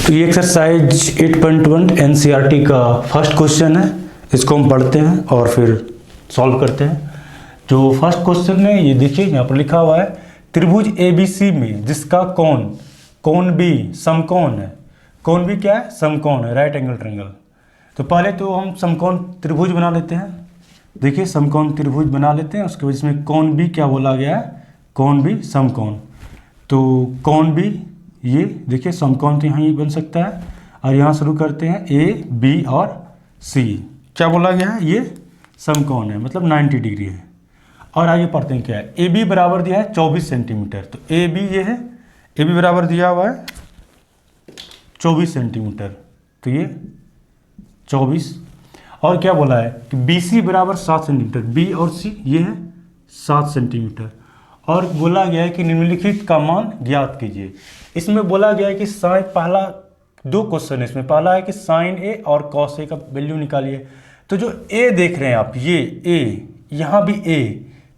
तो ये exercise 8.1 NCERT का फर्स्ट क्वेश्चन है। इसको हम पढ़ते हैं और फिर सॉल्व करते हैं। जो फर्स्ट क्वेश्चन है ये देखिए, यहाँ पर लिखा हुआ है त्रिभुज ABC में जिसका कोण B समकोण है। कोण B क्या है? समकोण है, राइट एंगल ट्रायंगल। तो पहले तो हम समकोण त्रिभुज बना लेते हैं। देखिए समकोण त्रिभुज बना लेते हैं, उसके बाद इसमें कोण B क्या बोला गया है? कोण B समकोण। तो कोण B ये देखिए समकोण तो यहाँ ही बन सकता है। और यहाँ शुरू करते हैं A B और C। क्या बोला गया है? ये समकोण है, मतलब 90 डिग्री है। और आगे पढ़ते हैं क्या है। AB बराबर दिया है 24 सेंटीमीटर। तो AB ये है, AB बराबर दिया हुआ है 24 सेंटीमीटर। तो ये 24। और क्या बोला है कि BC बराबर 7 सेंटीमीटर। B और C ये है 7 सेंटीमीटर। और बोला गया है कि निम्नलिखित का मान ज्ञात कीजिए। इसमें बोला गया है कि साइन, पहला दो क्वेश्चन है इसमें। पहला है कि साइन A और कॉस A का वैल्यू निकालिए। तो जो A देख रहे हैं आप, ये A, यहाँ भी A,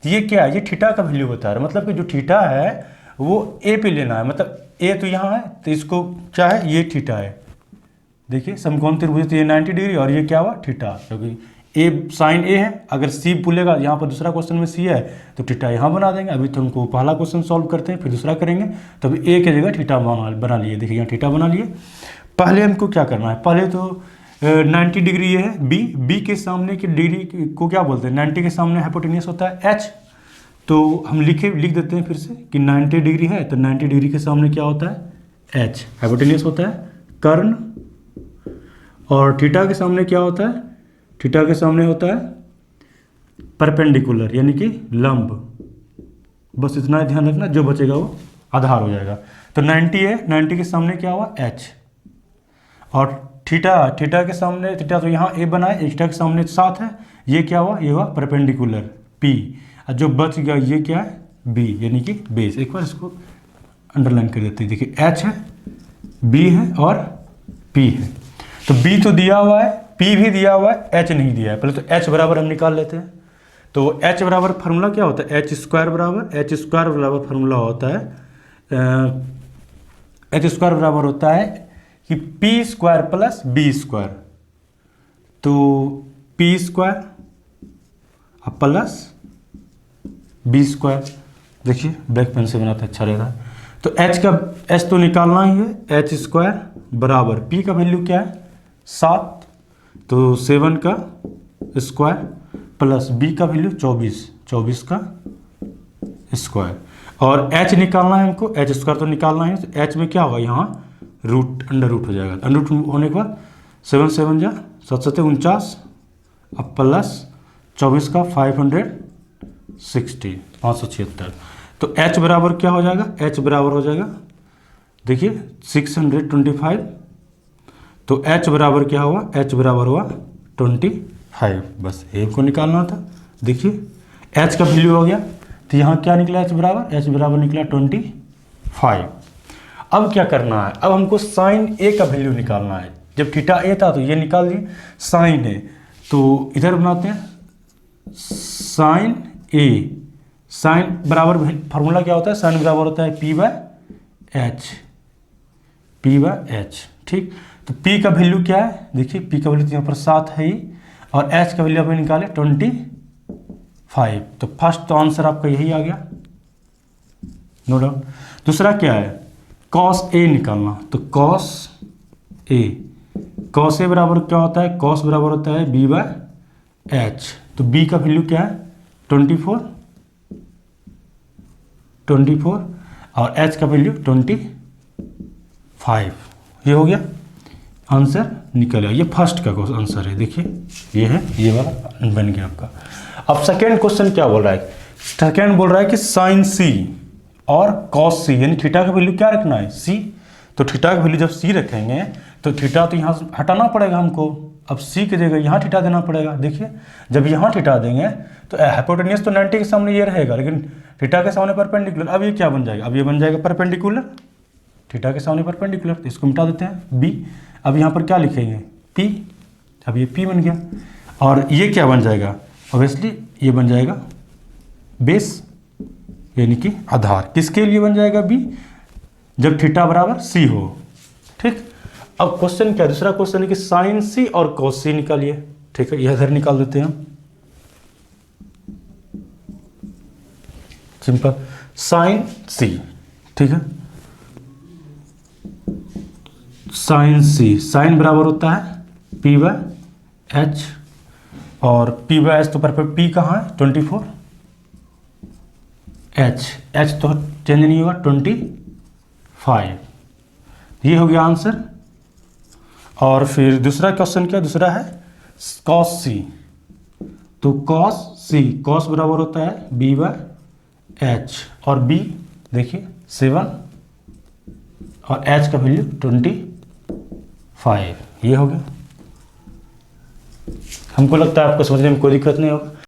ये क्या है? ये थीटा का वैल्यू बता रहा है। मतलब कि जो थीटा है वो A पे लेना है। मतलब A तो यहाँ है, तो इसको क्या है? ये थीटा है। देखिए समकोण त्रिभुज, तो ये 90 डिग्री और ये क्या हुआ? थीटा। क्योंकि A साइन A है। अगर C बोलेगा, यहाँ पर दूसरा क्वेश्चन में C है, तो थीटा यहाँ बना देंगे। अभी तो हमको पहला क्वेश्चन सॉल्व करते हैं, फिर दूसरा करेंगे। तो अभी A की जगह थीटा बना लिए। देखिए यहाँ थीटा बना लिए। पहले हमको क्या करना है? पहले तो 90 डिग्री ये है B के सामने की डिग्री को क्या बोलते हैं? 90 के सामने हाइपोटेन्यूस होता है H। तो हम लिख देते हैं फिर से कि 90 डिग्री है, तो 90 डिग्री के सामने क्या होता है? H हाइपोटेन्यूस होता है कर्ण। और थीटा के सामने क्या होता है? थीटा के सामने होता है परपेंडिकुलर, यानी कि लंब। बस इतना ध्यान रखना, जो बचेगा वो आधार हो जाएगा। तो 90 है, 90 के सामने क्या हुआ? H। और थीटा के सामने, थीटा तो यहाँ A बना है, थीटा के सामने 7 है, ये क्या हुआ? ये हुआ परपेंडिकुलर P। और जो बच गया ये क्या है? B, यानी कि बेस। एक बार इसको अंडरलाइन कर देते हैं। देखिए H है, B है और P है। तो B तो दिया हुआ है, P भी दिया हुआ है, H नहीं दिया है। पहले तो H बराबर हम निकाल लेते हैं। तो H बराबर फार्मूला क्या होता है? H स्क्वायर बराबर फार्मूला होता है, H स्क्वायर बराबर होता है कि P square plus B square. तो P square plus B square. देखिए ब्लैक पेन से बनाते अच्छा रहेगा। तो H तो निकालना ही है। H स्क्वायर बराबर P का वैल्यू क्या है? 7, तो 7 का स्क्वायर प्लस B का वैल्यू 24 का स्क्वायर। और H निकालना है हमको, H स्क्वायर तो निकालना है। तो H में क्या होगा? यहाँ अंडर रूट हो जाएगा। अंडर रूट होने के बाद 7 7 जा 7 7 49 अब प्लस 24 का 576। तो H बराबर क्या हो जाएगा? H बराबर हो जाएगा, देखिए 625। तो H बराबर क्या हुआ? H बराबर हुआ 25। बस A को निकालना था। देखिए H का वैल्यू हो गया, तो यहाँ क्या निकला? H बराबर निकला 25। अब क्या करना है? अब हमको साइन A का वैल्यू निकालना है। जब थीटा A था तो ये निकाल दिए साइन A। तो इधर बनाते हैं साइन A। साइन बराबर फार्मूला क्या होता है? साइन बराबर होता है P/H। ठीक, तो P का वैल्यू क्या है? देखिए P का वैल्यू तो यहाँ पर 7 है ही, और H का वैल्यू आपने निकाले 25। तो फर्स्ट तो आंसर आपका यही आ गया, नो डाउट। दूसरा क्या है? cos A निकालना। तो cos A बराबर क्या होता है? cos बराबर होता है B/H। तो B का वैल्यू क्या है? 24 और H का वैल्यू 25। ये हो गया, आंसर निकल आया। ये फर्स्ट का आंसर है। देखिए ये है, ये वाला बन गया आपका। अब सेकेंड क्वेश्चन क्या बोल रहा है? सेकेंड बोल रहा है कि साइन C और कॉस C, यानी थीटा का वैल्यू क्या रखना है? C। तो थीटा का वैल्यू जब C रखेंगे तो थीटा तो यहाँ हटाना पड़ेगा हमको। अब C की जगह यहाँ थीटा देना पड़ेगा। देखिए जब यहाँ थीटा देंगे तो हाइपोटेन्यूस तो 90 के सामने ये रहेगा, लेकिन थीटा के सामने परपेंडिकुलर। अब ये क्या बन जाएगा? अब ये बन जाएगा परपेंडिकुलर, थीटा के सामने परपेंडिकुलर। तो इसको मिटा देते हैं B। अब यहाँ पर क्या लिखेंगे? P। अब ये P बन गया। और ये क्या बन जाएगा? ऑब्वियसली ये बन जाएगा बेस, यानी कि आधार। किसके लिए बन जाएगा? B, जब थीटा बराबर C हो। ठीक, अब क्वेश्चन क्या, दूसरा क्वेश्चन है कि साइन सी और कॉस सी निकालिए। ठीक है, यह इधर निकाल देते हैं हम, सिंपल साइन सी। ठीक है, साइन सी, साइन बराबर होता है पी बाय एच, और पी बाय एच तो पर पी कहाँ है 24, एच तो चेंज नहीं होगा 25, ये हो गया आंसर। और फिर दूसरा क्वेश्चन क्या, दूसरा है कॉस सी, तो कॉस सी, कॉस बराबर होता है बी बाय एच, और बी देखिए 7 और एच का वैल्यू 25, ये हो गया। हमको लगता है आपको समझने में कोई दिक्कत नहीं होगा।